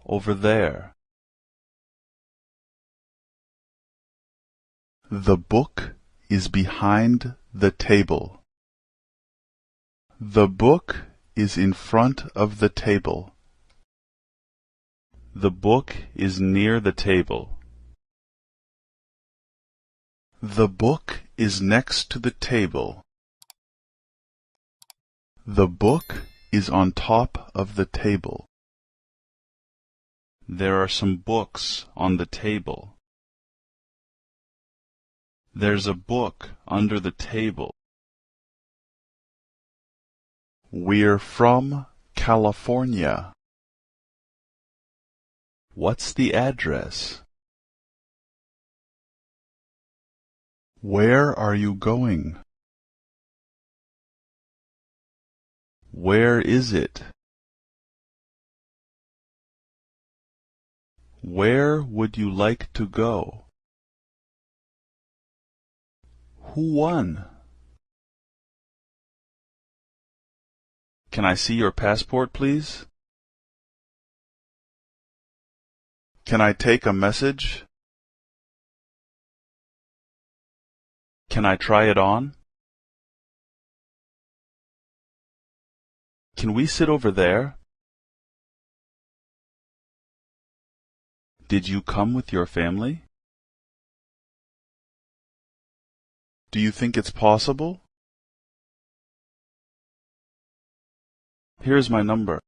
over there. The book is behind the table. The book is in front of the table. The book is near the table. The book is next to the table. The book is on top of the table. There are some books on the table. There's a book under the table. We're from California. What's the address? Where are you going? Where is it? Where would you like to go? Who won? Can I see your passport, please? Can I take a message? Can I try it on? Can we sit over there? Did you come with your family? Do you think it's possible? Here's my number.